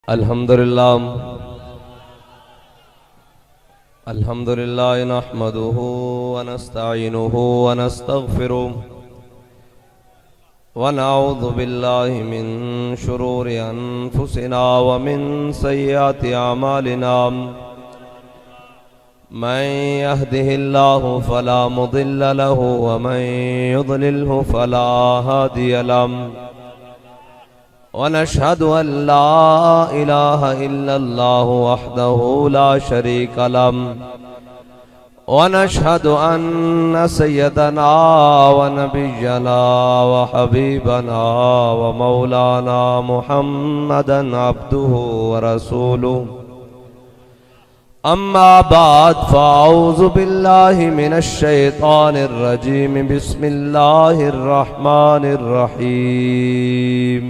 अल्हम्दुलिल्लाह नहमदुहु व नस्तईनुहु व नस्तगफिरुह व नऊज़ु बिल्लाहि मिन शुरूरि अनफुसिना व मिन सय्यिआति अमालिना मन यहदिहिल्लाहु फला मुदिल्ल लहु व मन युद्लिल्हु फला हादिय लहु वनशहदु अल्ला इलाहा इल्लल्लाहु वहदहु ला शरीका लहु वनशहदु अन्न सय्यदना व नबिय्यना व हबीबना व मौलाना मुहम्मदन अब्दुहु व रसूलुहु अम्मा बाद फ़अऊज़ु बिल्लाहि मिनश शैतानिर रजीम बिस्मिल्लाहिर रहमानिर रहीम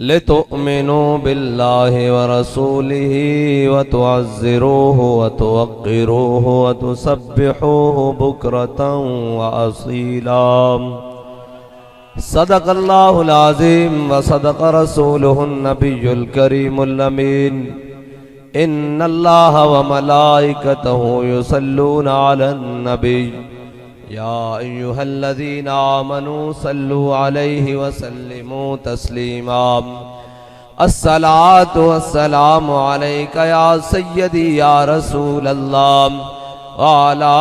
लितुअ्मिनु बिल्लाहि व रसूलिहि व तुअज़्ज़िरूहु व तुवक़्क़िरूहु व तुसब्बिहूहु बुक्रतन व असीला। सदक़ल्लाहुल अज़ीम व सदक़ रसूलुहुन नबियुल करीमुल अमीन। इन्नल्लाहा व मलाइकतहु युसल्लूना अलन नबी या अय्युहल्लज़ीना आमनू सल्लु अलैहि व सल्लिमू तस्लीमा। अस्सलातु वस्सलामु अलैका या सय्यदी या रसूलल्लाह व अला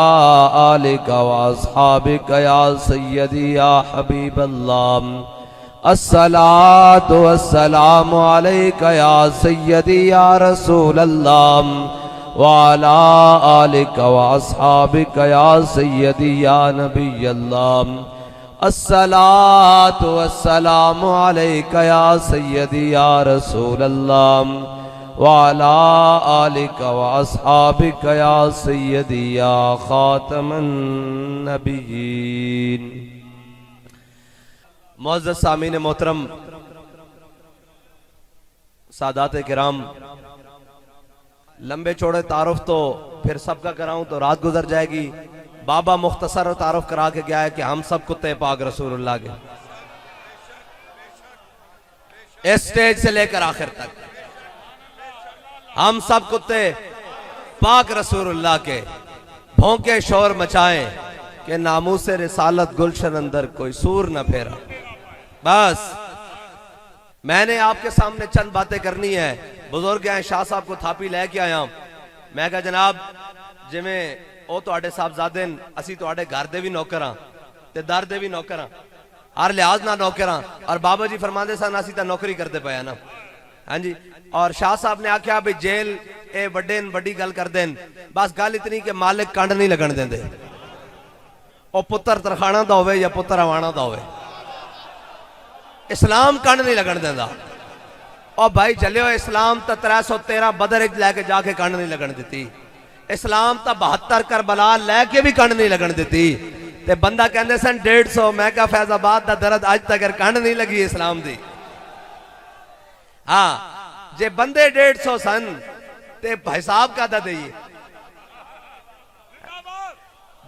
आलिका व अस्हाबिका या सय्यदी या हबीबल्लाह। अस्सलातु वस्सलामु अलैका या सय्यदी या रसूलल्लाह व अला आलिका व अस्हाबिका या सय्यदी या नबियल्लाह। अस्सलातु वस्सलामु अलैका या सय्यदी या रसूलल्लाह व अला आलिका व अस्हाबिका या सय्यदी या खातमन नबिय्यीन। मुअज़्ज़ज़ सामीन मोहतरम, सादात किराम, लंबे चौड़े तारुफ तो फिर सबका कराऊं तो रात गुजर जाएगी। बाबा मुख्तसर तारुफ करा के गया है कि हम सब कुत्ते पाक रसूलुल्लाह के, इस स्टेज से लेकर आखिर तक हम सब कुत्ते पाक रसूलुल्लाह के। भौंके शोर मचाएं कि नामूस रिसालत गुलशन अंदर कोई सूर न फेरा। बस मैंने आपके सामने चंद बातें करनी है। बुजुर्ग हैं, शाह साहब को थापी लैके आया। मैं कहा जनाब जिमें ओ तुहाडे साहबजादे ने, असी तुहाडे घर दे भी नौकर हां ते दर दे भी नौकर हां, हर लिहाज ना नौकर हां। और बाबा जी फरमांदे सन असी तां नौकरी करते पे ना। हाँ जी। और शाह साहब ने आख्या भी जेल ए वड्डे वड्डी गल कर देन, बस गल इतनी कि मालिक कंड नहीं लगन देंदे। ओ पुत्र तरखाना दा होवे या पुत्र अवाना दा होवे, इस्लाम कंड नहीं लगन देंदा। और भाई चलियो, इस्लाम तो 313 बदर लैके जाके कंड नहीं लगन दी। इस्लाम तो 72 करबला लैके भी कंड नहीं लगन दी। ते बंदा कहते सन 150। मैं क्या फैजाबाद का दर्द अज तक कंड नहीं लगी इस्लाम दी। हाँ, जे बंदे 150 सन ते हिसाब का दईए।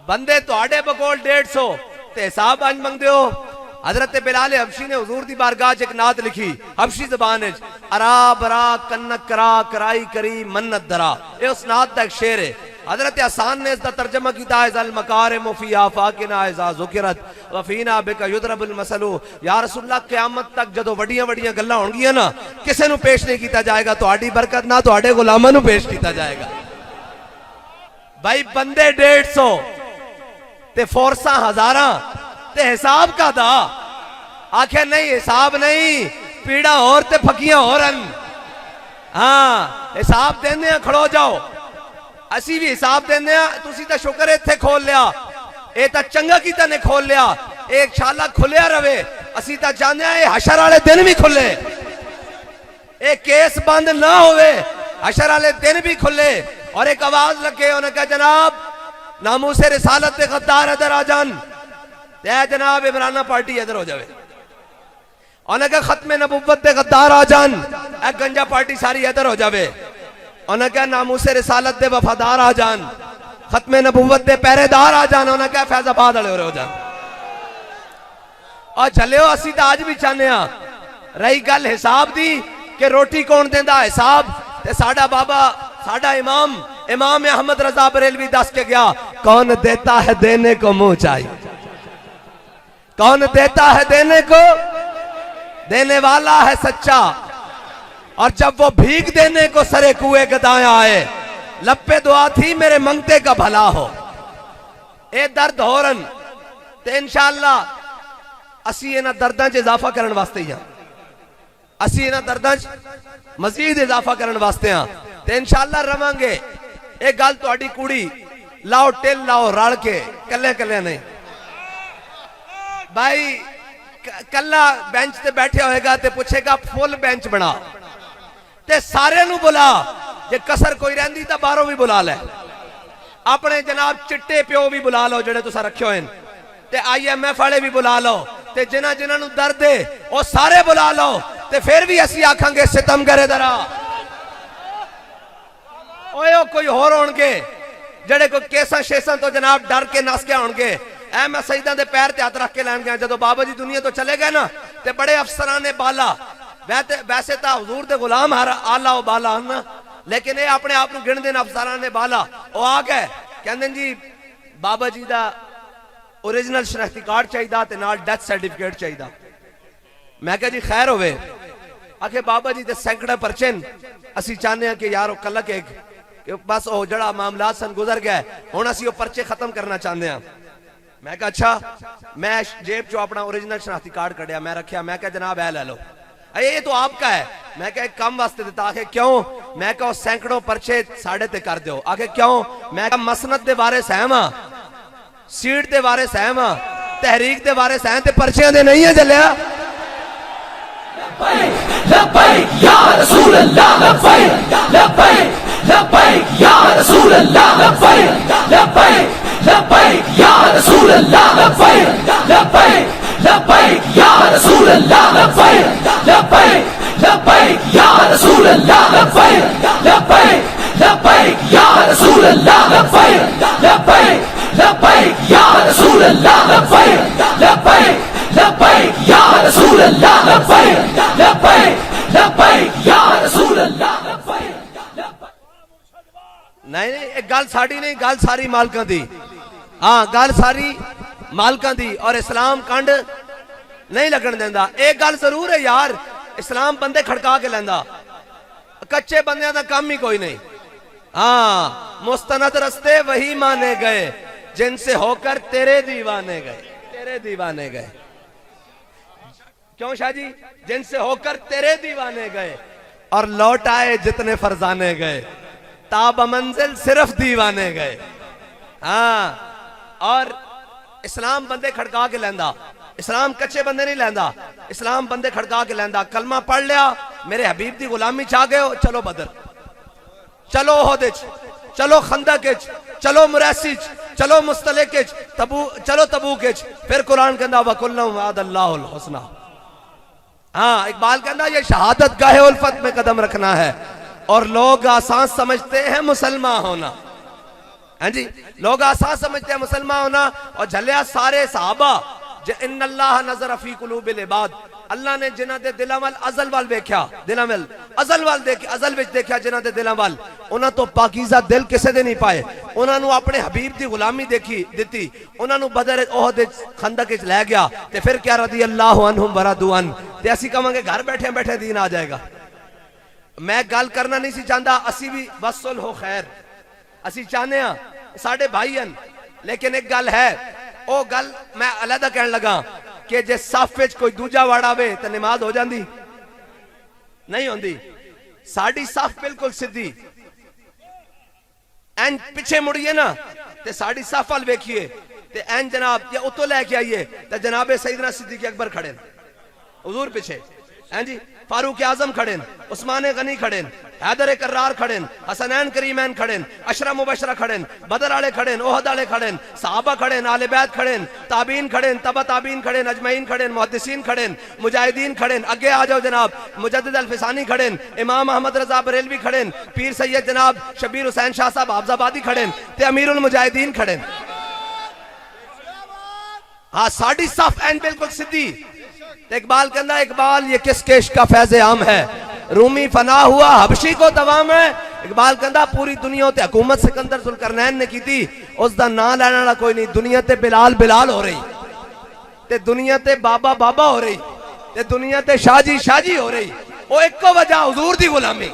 बंदे तुहाडे बकोल 150 ते हिसाब अंज मंगदे हो। हजरत बिलाल हबशी ने हुजूर दी बारगाह च एक नात लिखी हबशी ज़बान च, अरा बरा कन्नक करा कराई करी मन्नत दरा। ये उस नात का एक शेर है। हजरत हसन ने इसका तर्जमा किया है अल मकारिम फी आफाकिना इज़ा ज़ुकिरत व फीना बिका युदरबुल मसलू। या रसूलुल्लाह क़यामत तक जदों वड्डियां वड्डियां गल्लां होणगियां ना, किसे नूं पेश नहीं किया जाएगा, तुहाडी बरकत ना तुहाडे गुलामां नूं पेश किया जाएगा। भाई बंदे 150 ते फोर्सा हजारां ते हिसाब का दा। आखे नहीं हिसाब नहीं, पीड़ा और ते फकियां और अन। हाँ, हिसाब देने खड़ो जाओ। असी भी हिसाब देने, तुसी तो शुक्र इत्थे खोल लिया, ये तो चंगा कीता ने खोल लिया। एक शाला खुलिया रवे, असी तो चाहते हैं हशर वाले दिन भी खुले, एक केस बंद ना होवे, हशर वाले दिन भी खुले। और एक आवाज लगे, उन्हें कहा जनाब नामूस रिसालत के गद्दार इधर आ जान, जनाब इमराना पार्टी इधर हो जाए। उन्हें कहा खत्मे नबुव्वत के गद्दार आ जान, गंजा पार्टी सारी इधर हो जाए। उन्हें कहा नामूस रिसालत दे वफादार आ जान, खत्मे नबुव्वत दे पहरेदार आ जान। उन्हें कहा फैजाबाद वाले हो जान। और चलियो असी तो आज भी चाहते हैं रही गल हिसाब दी कि रोटी कौन देंदा हिसाब, ते साडा बाबा साडा इमाम इमाम अहमद रजा बरेलवी दस के गया, कौन देता है देने को मुंह चाहिए, कौन देता है देने को, देने वाला है सच्चा। और जब वो भीख देने को सरे कुएं गदाया आए, लपे दुआ थी मेरे मंगते का भला हो। ए दर्द हो रन ते इंशाअल्लाह असी इन्हां दर्दां च इजाफा करने वास्ते ही, असी इन्हां दर्दां च मजीद इजाफा करने वास्ते हाँ, ते इंशाअल्लाह रवांगे। एक गल तुहाडी कुड़ी लाओ टिल लाओ रल के, कल्ले कल्ले नहीं भाई, कल्ला बेंच ते बैठे होएगा ते पूछेगा फुल बेंच बना, ते सारे नू बुला, जे कसर कोई रहिंदी तां बाहरों भी बुला ले, अपने जनाब चिट्टे प्यो भी बुला लो जेड़े तुसा रखे होए, ते IMF वाले भी बुला लो, ते जिन्हां जिन्हां नू दर्द है वो सारे बुला लो, ते फिर भी असी आखांगे सितम करे दरा। ओए कोई होर होणगे जेड़े कोई केसां शेसां तो जनाब डर के नस के होणगे। ऐ मैं सईदां दे पैर ते हथ रख के लैन गया, जदों बाबा जी दुनिया तो चले गए ना, ते बड़े अफसरां ने बाला, वैसे तो हुजूर दे गुलाम हर आला ओ बाला ना, लेकिन ये अपने आप नूं गिणदे ने अफसरां ने बाला। ओ आ गए कहंदे जी बाबा जी दा ओरिजिनल शनाख्ती कार्ड चाहिदा ते नाल डेथ सर्टिफिकेट चाहिदा। मैं कहा जी खैर होवे। आखे बाबा जी दे सैकड़े परचे न, असी चाहते हैं कि यार कल के बस वो जड़ा मामला सन गुजर गया, हुण असी वो परचे खत्म करना चाहते हैं। मैं कहा अच्छा, मैं जेब चो अपना ओरिजिनल शनाख्ती कार्ड कढ़िया, मैं रखिया, मैं कहा जनाब है ले लो, ये तो आपका है। मैं कहा कम वास्ते देता। आखे क्यों? मैं कहा सैकड़ों परचे साढ़े ते कर दो। आखे क्यों? मैं कहा मसनद दे बारे सहम हाँ, सीट दे बारे सहम हाँ, तहरीक दे बारे सहम, ते परचियां दे नहीं है चलिया। लब्बैक या रसूल अल्लाह, लब्बैक लब्बैक लब्बैक या रसूल अल्लाह, लब्बैक लब्बैक लब्बैक या रसूल अल्लाह, लब्बैक लब्बैक लब्बैक या रसूल अल्लाह, लब्बैक लब्बैक लब्बैक या रसूल अल्लाह, लब्बैक लब्बैक लब्बैक या रसूल अल्लाह, लब्बैक लब्बैक लब्बैक या रसूल अल्लाह, लब्बैक लब्बैक लब्बैक या रसूल अल्लाह, लब्बैक लब्बैक लब्बैक या रसूल अल्लाह, लब्बैक। नहीं नहीं, एक गल साड़ी नहीं, गल सारी मालकां दी। हाँ गल सारी मालकां दी, और इस्लाम कंड नहीं लगन देंदा। एक गल जरूर है यार, इस्लाम बंदे खड़का के लेंदा, कच्चे बंदियां दा काम ही कोई नहीं। हाँ मुस्तनद रस्ते वही माने गए जिनसे होकर तेरे दीवाने गए, तेरे दीवाने गए। क्यों शाह जी? जिनसे होकर तेरे दीवाने गए और लौट आए जितने फरजाने गए, ताब मंजिल सिर्फ दीवाने गए। हाँ, और इस्लाम बंदे खड़का के लेंदा, इस्लाम कच्चे बंदे नहीं लेंदा, इस्लाम बंदे खड़का के लेंदा। कलमा पढ़ लिया, मेरे हबीब दी गुलामी चा गए हो, चलो बदर, चलो ओहद, चलो खंदक, चलो मुरैसी, चलो मुस्तलिक, चलो तबूक, फिर कुरान कहंदा वकुल्लुम वअदल्लाहुल हुस्ना। हाँ इकबाल कहंदा ये शहादत गाहे उल्फत में कदम रखना है, और लोग आसान समझते हैं मुसलमान होना। हाँ जी, लोग आसान समझते हैं मुसलमान होना। और झलिया सारे सहाबा इन्नल्लाह नज़र फी कुलूबिल इबाद, अल्लाह ने जिन्हां दे दिलां वल अज़ल वल देखा, दिलां वल अज़ल वल देख, अज़ल विच देखा जिन्हां दे दिलां वल, उन्हां तो पाकीज़ा दिल किसे दे नहीं पाए। उन्हां नू अपने हबीब दी गुलामी देखी दिती, उन्हां नू बदर ओहद खंदक विच लै गया, ते फिर क्या रदी अल्लाहु अन्हुम वरदू अन, ते असी कहांगे घर बैठे बैठे दीन आ जाएगा। मैं गल करना नहीं सी चाहता, असी भी बस सुल हो खैर, असी चाहते हैं साडे भाई हन, लेकिन एक गल है, ओ गल मैं अलहदा कहन लगा कि जे सफ विच कोई दूजा वड़ आवे तो नमाज हो जाती नहीं होंदी। साडी सफ बिल्कुल सीधी, एन पिछे मुड़िए ना ते साडी सफ वाल वेखिए, ते एन जनाब या उतो लैके आइए तो जनाबे सईदना सिद्दीक अकबर खड़े, हुजूर पिछे हैं जी, फारूक आजम खड़े, उस्मान गनी खड़े, हैदर कर्रार खड़े, हसनैन करीमैन खड़े, अशरा मुबशरा खड़े, बदर आले खड़े, ओहद आले खड़े, सहाबा खड़े, आले बैत खड़े, ताबीन खड़े, तबा ताबीन खड़े, अजमईन खड़े, मुहद्दिसीन खड़े, मुजाहिदीन खड़े। अगे आ जाओ जनाब, मुजद्दिद अल-फिसानी खड़े, इमाम अहमद रजा बरेलवी खड़े, पीर सैयद जनाब शबीर हुसैन शाह साहब हाफजाबादी खड़े, ते अमीरुल मुजाहिदीन खड़े। हाँ साड़ी सफ एन बिल्कुल सीधी, तो इकबाल कहना इकबाल ये किस केश का फैज़ आम है, रूमी फना हुआ हबशी को तवाम है। इकबाल कहना पूरी दुनिया ते हुकूमत सिकंदर जुल्करनैन ने की थी, उसका नाम लैने वाला कोई नहीं। दुनिया ते बिलाल बिलाल हो रही, ते दुनिया ते बाबा बाबा हो रही, ते दुनिया ते शाजी शाजी हो रही। वो एक को वजह हुजूर दी गुलामी।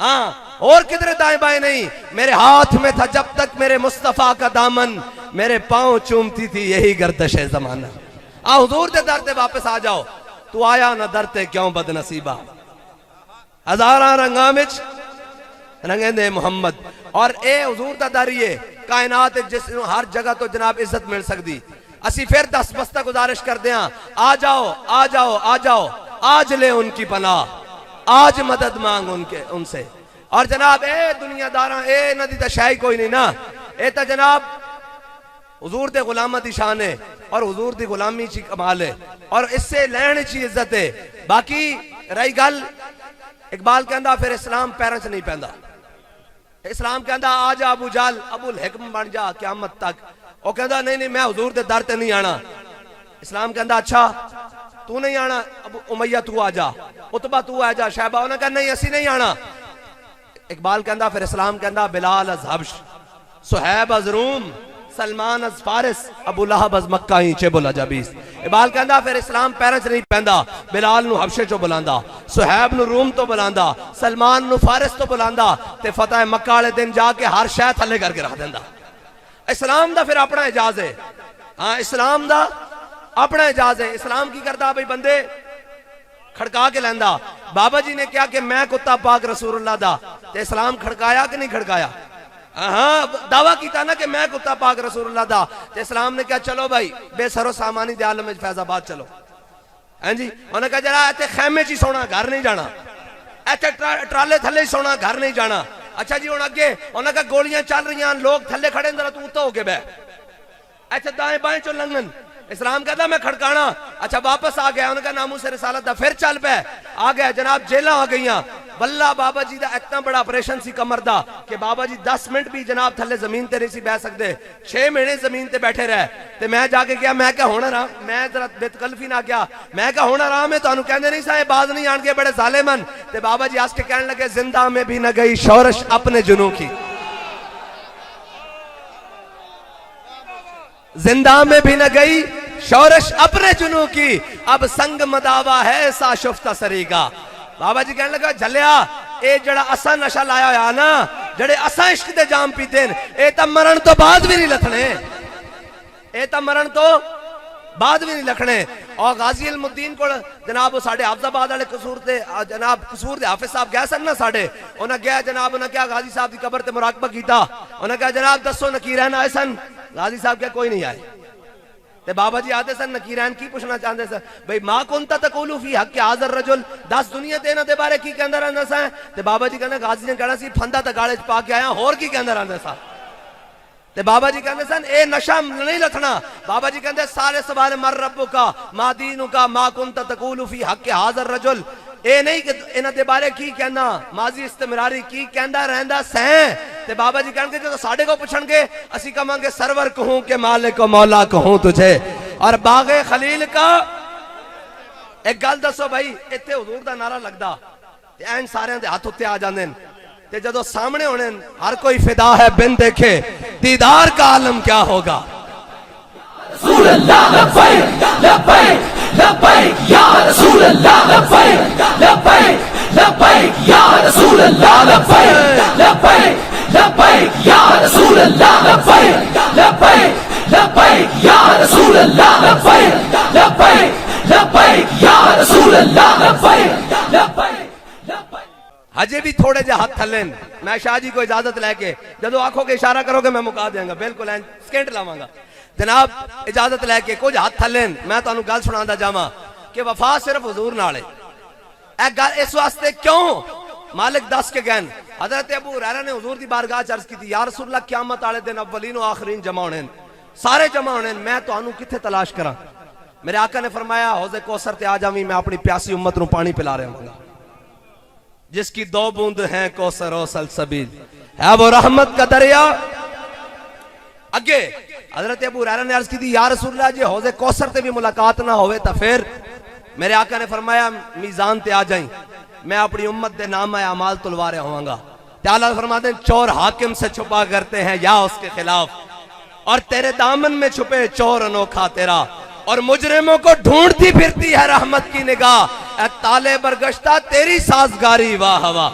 हाँ, और किधरे दाएं बाएं नहीं। मेरे हाथ में था जब तक मेरे मुस्तफा का दामन, मेरे पांव चूमती थी यही गर्दश जमाना। हुजूर दे दर ते वापस आ जाओ, तू आया ना दर ते क्यों बदनसीबा, हजारा रंगा विच रंगे दे मोहम्मद। और ए हुजूर दा दर ये कायनात जिस हर जगह तो जनाब इज्जत मिल सकती। असी फिर 10 बस्ता गुजारिश करते हैं, आ जाओ आ जाओ आ जाओ, आज ले उनकी पनाह, आज मदद मांग उनसे। और जनाब ए दुनियादारा ए नदी तो शाही कोई नहीं ना, ए तो जनाब हुजूर दे गुलामा दी शान है और हुजूर दी गुलामी ची कमाल है और इससे लैण ची इज्जत है। बाकी रही गल इकबाल कहता फिर इस्लाम पैरों च नहीं पैंदा। इस्लाम कहता आ जा अबू जाल अबुल हिकम बन जा क़यामत तक। वो कहता नहीं नहीं मैं हुजूर दे दर ते नहीं आना। इस्लाम कहता अच्छा तू नहीं आना, अबू उमैया तू आ जा, उतबा तू आ जा, शहबा। उन्हें कहा नहीं असी नहीं आना। इकबाल कहता फिर इस्लाम कहता बिलाल अज हब्श, सुहैब अज रूम, सलमान अज फारिस, अबू लहब अज मक्का ही चे बोला जाबीस। इकबाल कहता फिर इस्लाम पैरों च नहीं पैंदा। बिलाल नु हबशे चो बुलांदा, सुहैब नु रूम तो बुलांदा, सलमान नु फारिस तो बुलांदा, ते फतेह मक्का वाले दिन जाके हर शह थले करके रख देंदा। इस्लाम दा फिर अपना एजाज है। हाँ, इस्लाम दा अपना एजाज है। इस्लाम की करता भाई बंदे खड़का के लैंदा। बाबा जी ने क्या कि मैं कुत्ता पाक रसूलुल्लाह दा, ते इस्लाम खड़काया कि नहीं खड़काया? हाँ, दावा किया ना कि मैं कुत्ता पाक रसूलुल्लाह दा, ते इस्लाम ने क्या चलो भाई बेसरो सामानी दे आलम में फैजाबाद चलो। हैं जी, उन्हें कहा जरा इतने खैमे च ही सोना, घर नहीं जाना, इतने ट्राले थले ही सोना, घर नहीं जाना। अच्छा जी, हूं अगे उन्हें कहा गोलियां चल रही, लोग थले खड़े, जरा तू उत्तो होके बह, अच्छा दाएं बाएं चो लंघन। इस्लाम कहता मैं खड़काना। अच्छा वापस आ गया, उनका नामू से रिसालत दा फिर चल पे आ गया। जनाब जेल आ गई बल्ला बाबा जी का इतना बड़ा ऑपरेशन सी कमर दा कि बाबा जी 10 मिनट भी जनाब थले जमीन ते नहीं सी बह सकते। 6 महीने जमीन ते बैठे रहे। ते मैं जाके गया, मैं क्या होना आराम, मैं जरा बेतकल्फी ना गया, मैं क्या होना आराम है, तुहानू कहंदे नहीं सा बाज नहीं आन के बड़े जालिमन। ते बाबा जी हंस के कहने लगे जिंदा में भी न गई शौरश अपने जुनू की, जिंदा में भी न गई शौरश अपने जुनू की, अब संग मदावा है सा शुफ्ता सरीगा। बाबा जी कहने लगा झलिया ए जड़ा असा नशा लाया होया ना, जड़े असा इश्क दे जाम पीते हैं, ए तां मरण तो बाद भी नहीं लथने, ए तां मरण तो बाद भी नहीं लखने। और गाजी अलमुद्दीन को जनाब वो साढ़े हाफजाबाद वाले कसूर दे जनाब कसूर दे हाफिज साहब गए सन ना साढ़े, उन्हें गया जनाब, उन्हें क्या गाजी साहब की कबर ते मुराकबा कीता। उन्हें कहा जनाब दसो नकीरैन आए सन? गाजी साहब क्या कोई नहीं आए। ते बाबा जी आते सन नकीरैन की पूछना चाहते सर भाई मां कुंता तकूलू फी हक हाज़र रजुल, 10 दुनिया ते इन्हां दे बारे की कहंदा रहंदा सा। ते बाबा जी कहंदे गाजी ने कहना सी फंदा ते गाले च पा के आया, होर की कहंदा रहंदा सा। ते बाबा जी कहंदे सन ए नशा नहीं लथना। बाबा जी कहंदे सारे सवाल मर रब्बु का मा दीनु का मा कुंता तकूलू फी हक हाज़र रजुल, ए नहीं कि इन्हां दे बारे की कहना, माजी इस्तिमरारी की कहंदा रहंदा सैं। ते बाबा जी कहणगे जो साडे को पुछणगे असी कहांगे सरवर कहूं के मालिक को मौला कहूं तुझे। और बागे खलील का एक गल दसो भाई, इत्थे हुजूर दा नारा लगदा ते ऐन सारे दे हाथ उत्ते आ जांदे ते जदों सामने होने हर कोई फिदा है बिन देखे दीदार का आलम क्या होगा। रसूल अल्लाह लब्बैक लब्बैक लब्बैक या रसूल अल्लाह लब्बैक लब्बैक लब्बैक या रसूल अल्लाह लब्बैक लब्बैक लब्बैक या रसूल अल्लाह लब्बैक लब्बैक लब्बैक या रसूल अल्लाह लब्बैक लब्बैक लब्बैक या रसूल अल्लाह लब्बैक लब्बैक लब्बैक। हजे भी थोड़े जे हाथ थले, मैं शाह जी को इजाजत लेके जदों आंखों के इशारा करोगे मैं मुका देंगा, बिल्कुल सेकंड लावांगा। जनाब इजाजत लैके कुछ हाथ थले, मैं तुहानू गल सुनांदा जावां कि वफा सिर्फ हुजूर नाल है। ए गल इस वास्ते क्यों मालिक दस के गैन हजरत अबू हुरैरा ने हुजूर दी बारगाह च अर्ज की थी, या रसूलल्लाह क़यामत वाले दिन अव्वलीन व आखिरीन जमा होने, सारे जमा होने, मैं तुहानू किथे तलाश करां? मेरे आका ने फरमाया हौज़े कौसर ते आ जावी, मैं अपनी प्यासी उम्मत नू पानी पिला रहा हूं, जिसकी 2 बूंद हैं कौसर और सलसबील है वो रहमत का दरिया। अगे हजरत अबू हुरैरा ने अर्ज की थी, या रसूलल्लाह जी हौज़े कौसर ते भी मुलाकात ना होवे तो फिर? मेरे आका ने फरमाया, मीज़ान ते आ जाई, मैं अपनी उम्मत दे नाम अमाल तुलवा रहा होऊंगा। ताला फरमाते हैं, चोर हाकिम से छुपा करते हैं या उसके खिलाफ, और तेरे दामन में छुपे चोर अनोखा तेरा, और मुजरिमों को ढूंढती फिरती है रहमत की निगाह, ए ताले बरगश्ता तेरी साजगारी वाह हवा।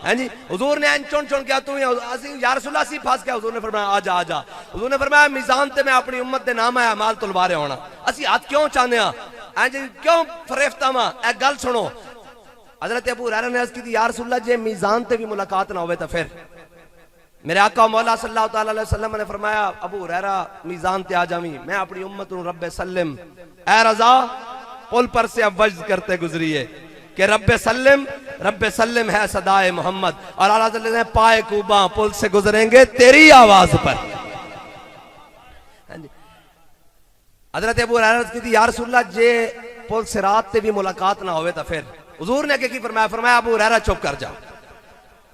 हैं जी, हुजूर ने चुन चुन क्या तू या रसूलल्लाह सी फंस गया। हुजूर ने फरमाया आजा आजा। हुजूर ने फरमाया मीज़ान ते मैं अपनी उम्मत दे नाम अमाल तुलवा रहा होना। असी हाथ क्यों चाहते हैं? हैं जी, क्यों फरेफ्ता वा? ए गल सुनो, हजरत अबू हुरैरा ने अर्ज की थी, या रसूलल्लाह जे मीज़ान ते भी मुलाकात ना होवे तो फिर? मेरे आका मौला सल्लल्लाहु अलैहि वसल्लम ने फरमाया, अबू हुरैरा मीज़ान ते आ जावी, मैं अपनी उम्मत नूं रब्बे सल्लम, ए रज़ा पुल पर से अब वज्द करते गुजरिए कि रब्बे सल्लम है सदाए मोहम्मद, और आला ने पाए कूबा पुल से गुजरेंगे तेरी आवाज पर। हजरत अबू हुरैरा की थी, या रसूलल्लाह जे पुल सिरात ते भी मुलाकात ना होवे तो फिर? हुजूर ने की फरमाया? फरमाया अबू हुरैरा चुप कर जा,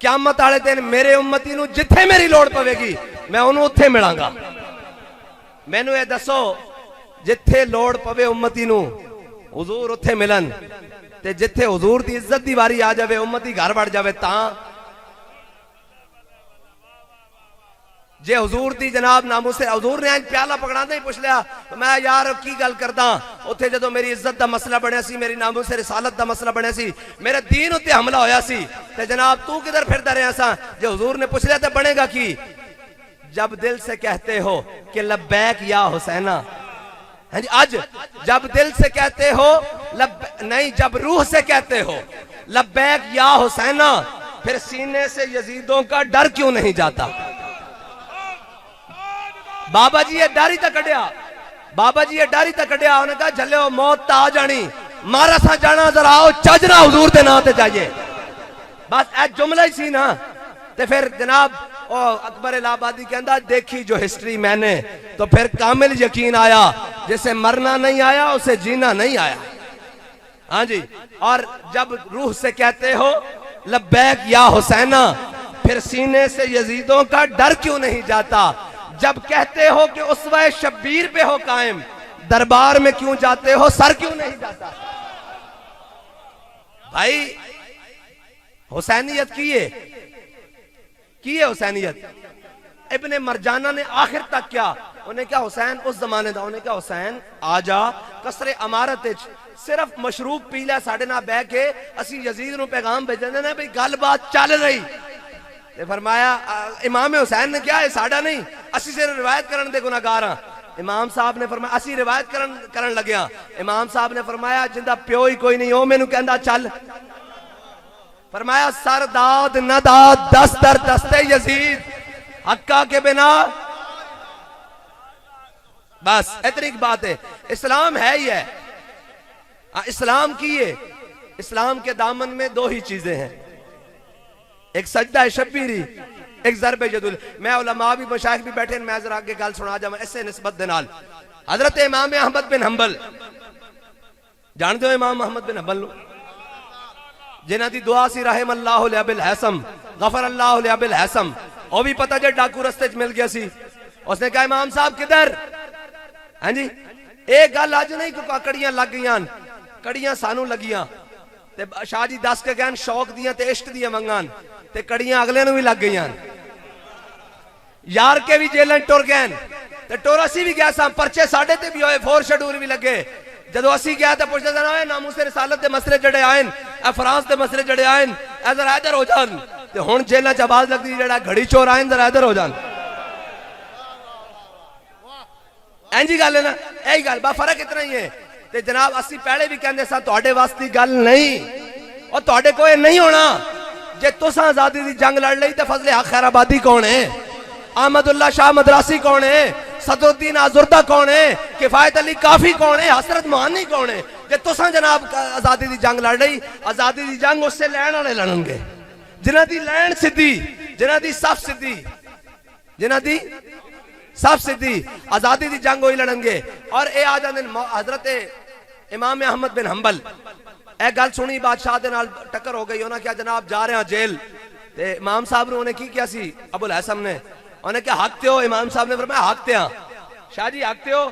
क़यामत वाले दिन मेरे उम्मती नूं जिथे मेरी लोड़ पवेगी मैं उन्होंने उत्थे मिलांगा। मैनू ये दसो, जिथे लोड़ पवे उम्मती नूं हुजूर उत्थे मिलन, ते जिथे हुजूर दी इज्जत दी वारी आ जावे उम्मती घर बढ़ जावे तां? जे हुजूर दी जनाब नामू से हुजूर ने प्याला पकड़ांदे ही पूछ लिया, मैं यार की गल करदा, उत्थे जदों मेरी इज्जत दा मसला बनया सी, मेरी नामू से रिसालत दा मसला बनया सी, मेरे दीन उत्ते हमला होया सी, ते जनाब तू किधर फिरदा रहा सा? जे हुजूर ने पूछ लिया तो बनेगा की? जब दिल से कहते हो कि लब्बैक या हुसैना, हाँ जी, आज जब दिल से कहते हो नहीं, जब रूह से कहते हो लब्बैक या हुसैना, फिर सीने से यजीदों का डर क्यों नहीं जाता? बाबा जी ये डर ही तक कढ़िया, बाबा जी ये डर ही तक कढ़िया। उन्हें कहा झल्यो मौत ता आ जानी, मारा सा जाना, जरा आओ चजना हुजूर दे नाम ते जाइए। बस ए जुमला ही सी ना। ते फिर जनाब अकबर इलाहाबादी कहता, देखी जो हिस्ट्री मैंने तो फिर कामिल यकीन आया, जिसे मरना नहीं आया उसे जीना नहीं आया। हाँ जी, और जब रूह से कहते हो लब्बैक या हुसैना, फिर सीने से यजीदों का डर क्यों नहीं जाता? जब कहते हो कि उसवा शब्बीर पे हो कायम, दरबार में क्यों जाते हो, सर क्यों नहीं जाता? भाई हुसैनियत की है हुसैनियत। इब्ने मरजाना ने आखिर तक क्या, उन्हें क्या हुसैन उस जमाने का, उन्हें क्या हुसैन आजा कसरे अमारत सिर्फ मशरूब पी लिया साढ़े ना बह के असी यजीद नूं पैगाम भेजने ने भाई गलबात चल रही। ते फरमाया इमाम हुसैन ने क्या है साड़ा नहीं, असी सिर्फ रिवायत करन दे गुनाहगार हां। इमाम साहब ने फरमाया असी रिवायत करन लगे। इमाम साहब ने फरमाया जिंदा प्यो ही कोई नहीं, ओ मैनू कहंदा चल। फरमाया सर दाद न दाद दस्तर दस्ते यजीद हक्का के बिना। बस इतनी बात है। इस्लाम है ही है, इस्लाम की है। इस्लाम के दामन में दो ही चीजें हैं, एक सजदा है शब्बीरी, एक ज़रबे जदुल। मैं उलमा भी मशाइख भी बैठे, मैं जरा आगे गल सुना जावां ऐसे निस्बत दे नाल। हजरत इमाम अहमद बिन हंबल जानते हो, इमाम अहमद बिन हंबल जिन्हां दी दुआ सी रहमल्लाहु लिअबिल हैसम गफरल्लाहु लिअबिल हैसम, ओ भी पता जे डाकू रस्ते च मिल गया सी। उसने कहा इमाम साहब किधर? हाँ जी, एक गल अज नहीं कि कड़ियां लग गई, कड़ियां सानू लगियां ते शाह जी दस के गए शौक दियां ते इश्क दियां मंगान ते कड़ियां अगले नूं भी लग गई। यार के भी जेलन टुर गए ते टुर असी भी गया सा, परचे साडे ते भी होए, फोर शेड्यूल भी लगे। जदों असी गया तो पुछदे सन नामूसे रिसालत दे मसले जड़े आए ए फ्रांस दे मसले जड़े आए ए जरा इधर हो जान, ते हुण जेलां च आवाज लगदी जड़ा घड़ी चोर आए जरा इधर हो जान। इंजी गल है ना, यही गल बा, फर्क इतना ही है। ते जनाब असी पहले भी कहंदे सा तुहाडे वास्ते गल नहीं, और तुहाडे कोई नहीं होना। जे तुसां आजादी दी जंग लड़ लई ते फजले हक खैराबादी कौन है? अहमदुल्ला शाह मदरासी कौन है? सदरुद्दीन आजुर्दा कौन है? किफायत अली काफी कौन है? हसरत मोहानी कौन है? जे तुसां जनाब आजादी दी जंग लड़ लई, आजादी दी जंग उससे लैण वाले लड़नगे जिन्हां दी लैण सिद्धी, जिन्हां दी सफ सिद्धी, जिन्हां दी सब सिद्धी। आजादी दी जंग वही लड़नगे। और ए आ जांदे हजरत इमाम अहमद बिन हंबल, ए गल सुनी बादशाह दे नाल टक्कर हो गई। उन्हें क्या जनाब जा रहे हैं जेल, ते इमाम साहब ने उन्हें की किया सी अबुल हसन ने, उन्हें क्या हक ते हो? इमाम साहब ने फरमाया हक ते हां। शाह जी हकते हो,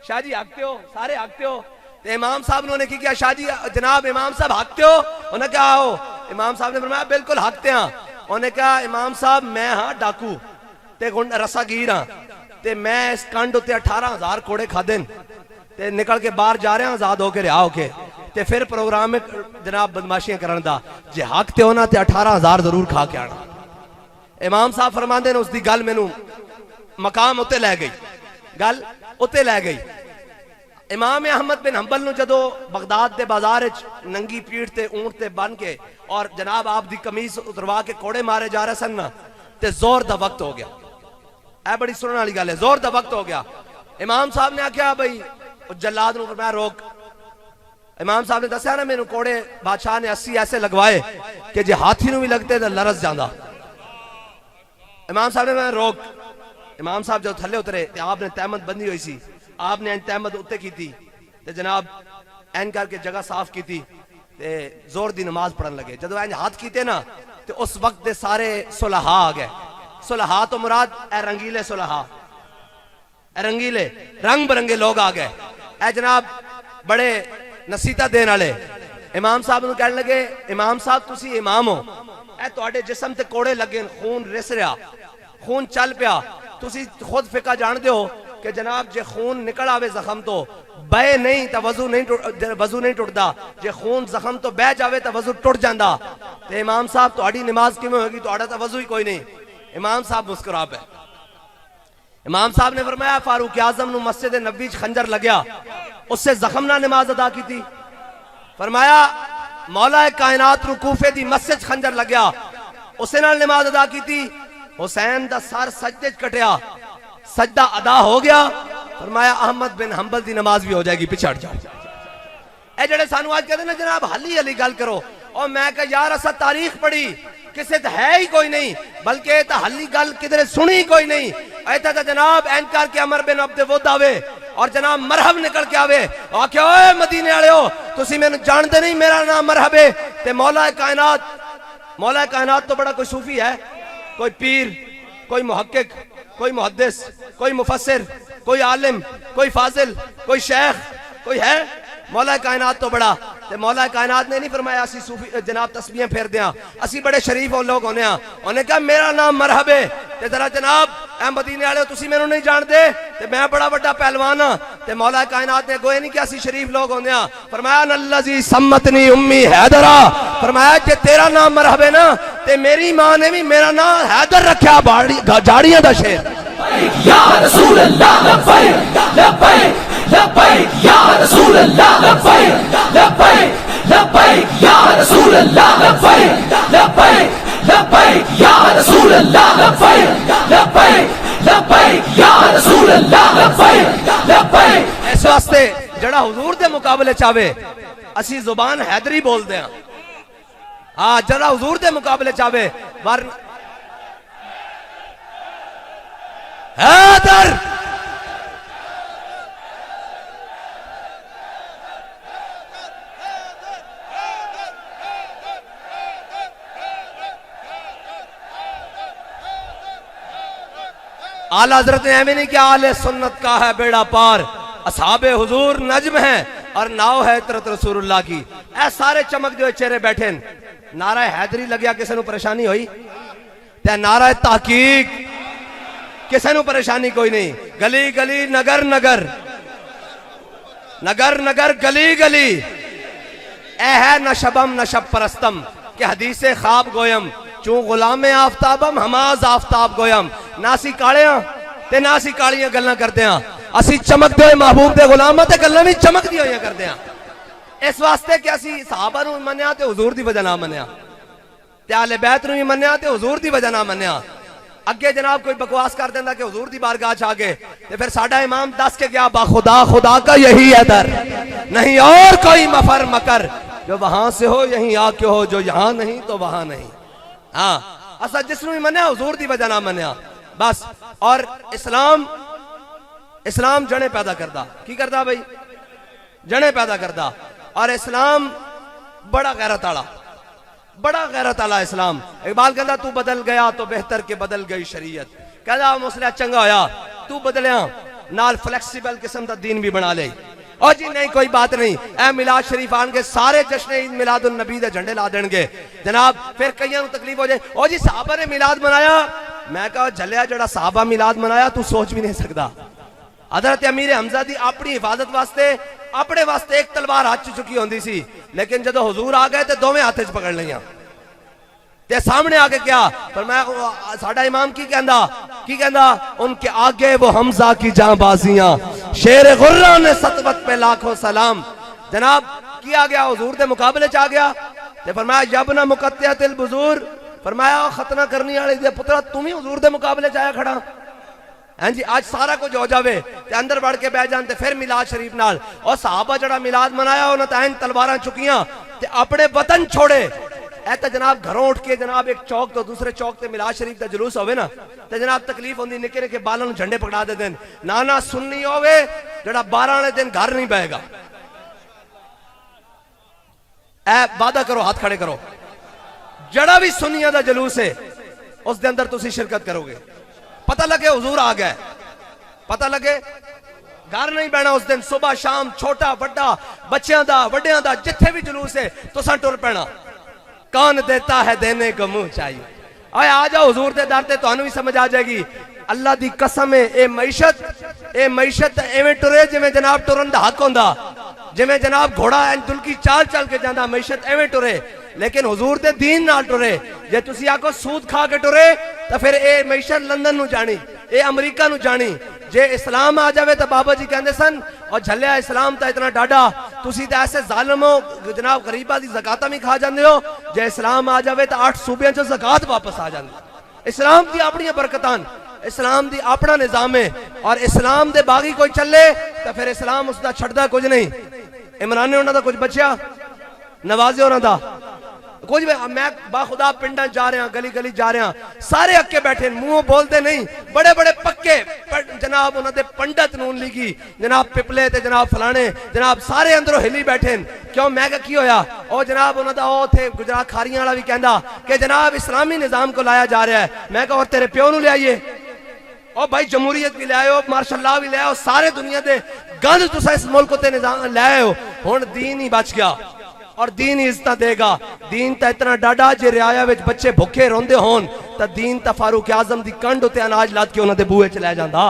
शाह जी हकते हो, सारे हकते हो। तो इमाम साहब ने की क्या, शाह जी जनाब इमाम साहब हकते हो? उन्हें क्या हो? इमाम साहब ने फरमाया बिल्कुल हकते हैं। उन्हें कहा इमाम साहब मैं हाँ डाकू ते रसागीर हाँ, ते मैं इस कंड उत्ते 18,000 कोड़े खादे ते निकल के बाहर जा रहे हैं आजाद होके रिहा होके, ते फिर प्रोग्राम में जनाब बदमाशियां करन दा, जे हक ते होना ते 18,000 जरूर खा के आना। इमाम साहब फरमांदे ने उसकी गल मैनू मकाम उत्ते लै गई, गल उत्ते लै गई। इमाम अहमद बिन हंबल नु जदों बगदाद के बाजार नंगी पीठ ते ऊंट ते बन के और जनाब आप दी कमीज उतरवा के कोड़े मारे जा रहे सन ना, ते जोर दा वक्त हो गया। ऐ बड़ी सुनने वाली गल है, जोर दा वक्त हो गया। इमाम साहब ने आख्या भाई जल्लाद नु फरमाया रोक। इमाम साहब ने दसिया ना मैनू कोड़े बादशाह ने 80 ऐसे लगवाए कि जे हाथी नु भी लगते तो लरस जाता। इमाम साहब ने मैं रोक। इमाम साहब जो थले उतरे ते आपने तहमत बंदी हुई सी, आपने तहमत उत्ते की थी ते जनाब एन करके जगह साफ की थी ते जोर दी नमाज पढ़न लगे। जदों एन हाथ कीते ना ते उस वक्त दे सारे सुलहा आ गए। सुलहा तो मुराद ए रंगीले सुलहा, ए रंगीले रंग बिरंगे लोग आ गए। ए जनाब बड़े नसीहत देने वाले इमाम साहब नूं कहने लगे इमाम साहब तुसी इमाम हो, ए तुहाडे जिस्म ते कोड़े लगे, खून रिस रहा, खून चल पिया, तुसी खुद फिका जानते हो कि जनाब जे खून निकल आवे जख्म तो बह नहीं तो वजू नहीं टुटदा, जे खून जख्म तो बह जावे तो वजू टुट जांदा। ते इमाम साहब तुहाडी नमाज किवें होगी, तुहाडा तो वजू ही कोई नहीं। इमाम साहब मुस्कुरा पे। इमाम साहब ने फरमाया फारूक आजम नु मस्जिद नबी खंजर लग्या, उससे जख्म ना नमाज अदा की थी। फरमाया मौला कायनात नु कूफे दी मस्जिद खंजर लग्या, उससे नाल नमाज अदा की थी। हुसैन दा सर सजदे च कटिया, सजदा अदा हो गया। फरमाया अहमद बिन हंबल दी नमाज भी हो जाएगी, पिछड़ जाओ। ए जेड़े सानू आज कहते ना जनाब हली हली गल करो, और मैं कह यार असा तारीख पढ़ी किसे तो है ही कोई नहीं, बल्कि तो हली गल किधरे सुनी कोई नहीं। ऐसा तो जनाब एन करके अमर बिन अब्दे वुद आवे और जनाब मरहब निकल के आवे, आखे ओए मदीने वाले हो तुसी मैनू जानते नहीं, मेरा नाम मरहब है। ते मौला कायनात तो बड़ा कोई सूफी है, कोई पीर, कोई मुहक्किक, कोई मुहद्दिस, कोई मुफस्सिर, कोई आलिम, कोई फाजिल, कोई शेख, कोई है? मौला कायनात तो बड़ा। ते मौला कायनात ने नहीं फरमाया असी सूफी जनाब तस्बीहें फेर दियां, असी बड़े शरीफ लोग होने आ। उन्हें कहा मेरा नाम मरहब है, ते जरा जनाब ए मदीने वाले तुसी मैनू नहीं जानते, ते मैं बड़ा बड़ा पहलवान हां। ते मौला कायनात ने गोए नहीं कि असी शरीफ लोग होने आ। फरमाया नल्लज़ी सम्मतनी उम्मी हैदरा, फरमाया जे तेरा नाम मरहब है ना, ते मेरी मां ने भी मेरा नाम हैदर रखा, झाड़ियां दा शेर। या रसूल अल्लाह लब्बैक लब्बैक लब्बैक या रसूल अल्लाह लब्बैक लब्बैक लब्बैक या रसूल अल्लाह लब्बैक लब्बैक लब्बैक या रसूल अल्लाह लब्बैक लब्बैक लब्बैक या रसूल अल्लाह लब्बैक लब्बैक। इस वास्ते जड़ा हुजूर दे मुकाबले चावे असी जुबान हैदरी बोलते हैं। हाँ जड़ा हुजूर दे मुकाबले चावे वरना हैदर आला हजरत ने एवं नहीं कि आले सुन्नत का है बेड़ा पार, असहाबे हुजूर नज्म है और नाव है तरत रसूलुल्लाह की। ऐ सारे चमकते हुए चेहरे बैठे। नारा हैदरी लग्या किसी परेशानी हुई, ते नारा तहकीक किसी परेशानी कोई नहीं। गली गली नगर नगर नगर नगर गली गली ए है न शबम न शब परस्तम के हदीसे ख्वाब गोयम चू गुलामे आफ्ताबम हमाज आफ्ताब गोयम। ना असी काले ते ना असी कालियां गल्लां करते हैं, असी चमकते हुए महबूब दे गुलाम ते गल्लां भी चमकदी होइयां करते हैं। इस वास्ते कि असी सहाबा नूं मन्निया ते हुजूर दी वजह ना मन्निया, ते आले बैत नूं भी मन्निया ते हुजूर दी वजह ना मन्निया। अगे जनाब कोई बकवास कर देंदा कि हुजूर दी बारगाह च आ गए, ते फिर साडा इमाम दस के गया बाखुदा खुदा का यही है दर, नहीं और कोई मफर मकर, जो वहां से हो यहीं आके हो, जो यहां नहीं तो वहां नहीं। हाँ असा जिसनू भी मन्या हुजूर दी वजह ना मन्या बस। और इस्लाम जने पैदा करदा की करदा भाई, जने पैदा करदा। और इस्लाम बड़ा गैरत आला, बड़ा गैरत आला इस्लाम। इकबाल कहता तू बदल गया तो बेहतर के बदल गई शरीयत, कहता मसला चंगा होया तू बदलिया नाल फ्लैक्सीबल किस्म का दीन भी बना ले। और जी नहीं कोई बात नहीं, ए मिलाद शरीफ आन के सारे जश्न ईद मिलादुल नबी दे झंडे ला देंगे जनाब। फिर कईयां नूं तकलीफ हो जाए, ओ जी साहबा ने मिलाद मनाया। मैं कहा झलिया जड़ा साहबा मिलाद मनाया तू सोच भी नहीं सकता। हज़रत अमीर हमजा दी अपनी हिफाजत वास्ते अपने वास्ते एक तलवार हाथ च चुकी होंदी सी, लेकिन जदों हुजूर आ गए तो दोवें हाथ च पकड़ लिया ते सामने आके क्या पर मैं साडा इमाम की कहंदा उनके आगे वो हमजा की जांबाजियां, शेर गुर्रा ने सतवत पे लाखों सलाम। जनाब किया गया हुजूर दे मुकाबले च आ गया ते फरमाया यबना मुकत्तियतिल बुजूर, फरमाया खतना करने वाले दे पुत्रा तू भी हुजूर दे मुकाबले च आया खड़ा। हाँ जी आज सारा कुछ हो जावे ते अंदर बढ़ के बह जान ते फिर मिलाद शरीफ नाल। और सहाबा जड़ा मिलाद मनाया उन्हें तो तलवारां चुकियां ते अपने वतन छोड़े। ऐ तो जनाब घरों उठ के जनाब एक चौक तो दूसरे चौक ते मिलाद शरीफ का जुलूस होवे ना ते जनाब तकलीफ होंदी, निके निके बालों झंडे पकड़ा दे देन। नाना सुन्नी होवे जड़ा 12 वाले दिन घर नहीं बहेगा। ऐ वादा करो, हाथ खड़े करो, जड़ा भी सुन्निया दा जुलूस है उस दे अंदर तुसी शिरकत करोगे। पता लगे हुजूर आ गए, पता लगे घर नहीं बहना उस दिन। सुबह शाम छोटा बड़ा बच्चों का वड्डियां दा जिथे भी जुलूस है तुसां टुर पैना। कौन देता है देने को मुंह चाहिए। आए आ जाओ हुजूर दे दर ते, तुहानू भी समझ आ जाएगी। अल्लाह दी कसम है ए मैशत एवें टुरे जिवें जनाब टुरन दा हक होंदा, जिवें जनाब घोड़ा दुल की चाल चल के जांदा मैशत एवें टुरे, लेकिन हुजूर दे दीन नाल टुरे। जे तुसी आखो सूद खा के टुरे तो फिर ए मैशत लंदन नू जानी, ए अमरीका नू जानी। जे इस्लाम आ जावे तो बाबा जी कहंदे सन और झलिया इस्लाम तो इतना डाडा तुसी तो ऐसे जालिम हो जनाब गरीबा दी ज़कात भी खा जांदे हो। जे इस्लाम आ जावे तो 8 सूबियां च ज़कात वापस आ जांदी। इस्लाम दी अपनी बरकतान, इस्लाम दी अपना निजाम है और इस्लाम दे बागी कोई चले तो फिर इस्लाम उसका छड़दा कुछ नहीं। इमरान ने उन्होंने कुछ बचिया, नवाजे उन्होंने कुछ भी। मैं बाखुदा पिंडा जा रहा, गली गली जा रहा, सारे अक्के बैठे मुंह बोलते नहीं, बड़े बड़े पक्के जनाब उन्होंने पंडित नून लीगी जनाब पिपले ते जनाब फलाने जनाब सारे अंदरों हिली बैठे। क्यों मैं क्या की होया और जनाब उन्होंने थे गुजरात खारियां वाला भी कहता कि जनाब इस्लामी निजाम को लाया जा रहा है। मैं कहा और तेरे प्यो नू ले आइए, और भाई जमहूरियत भी ले आयो, मार्शल लॉ भी ले आयो, सारे दुनिया के गंद तुसा इस मुल्क ते निजाम ले आयो। हुण दीन ही बच गया और दीन ही इज्जत देगा। दीन तो इतना डाडा जे रियाया विच बच्चे भुखे रोंदे होन तो दीन तो फारूक आजम दी कंड उत्ते अनाज लद के उन्हां दे बूहे च लै जांदा।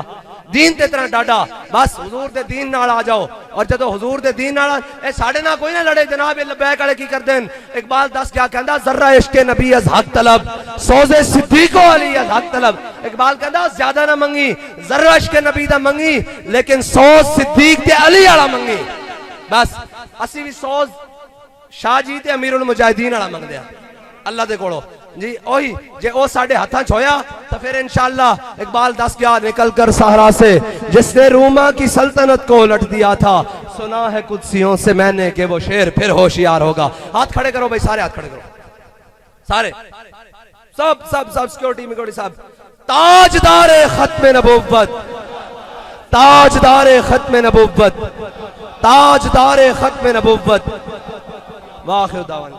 दीन ते इतना डाडा, बस हुजूर दे दीन नाल आ जाओ। और जदों हुजूर दे दीन नाल ए साडे नाल कोई ना लड़े जनाब। ये लबैक वाले की करदे न, इकबाल दस क्या कहंदा जर्रा इश्क नबी अज हक तलब सोजे सिद्दीको अली अज हक तलब। इकबाल कहंदा ज्यादा ना मंगी, जर्रा इश्क नबी दा मंगी, लेकिन सोज सिद्दीक ते अली वाला मंगी। बस असी भी सोज शाह जी ते अमीरुल मुजाहिदीन वाला मंगदे आ अल्लाह दे कोलों जी। ओही जे ओ साडे हाथां च होया तो फिर इंशाअल्लाह इकबाल दस गया निकल कर सहरा से जिसने रूमा की सल्तनत को उलट दिया था, सुना है कुदसियों से मैंने कि वो शेर फिर होशियार होगा। हाथ खड़े करो भाई, सारे हाथ खड़े करो, सारे सब सब सब सिक्योरिटी मिक्योरिटी सब। ताजदारे खत्म नबुव्वत, ताजदारे खत्म नबुव्वत, ताजदारे खत्म नबुव्वत। वाखिर दावाना।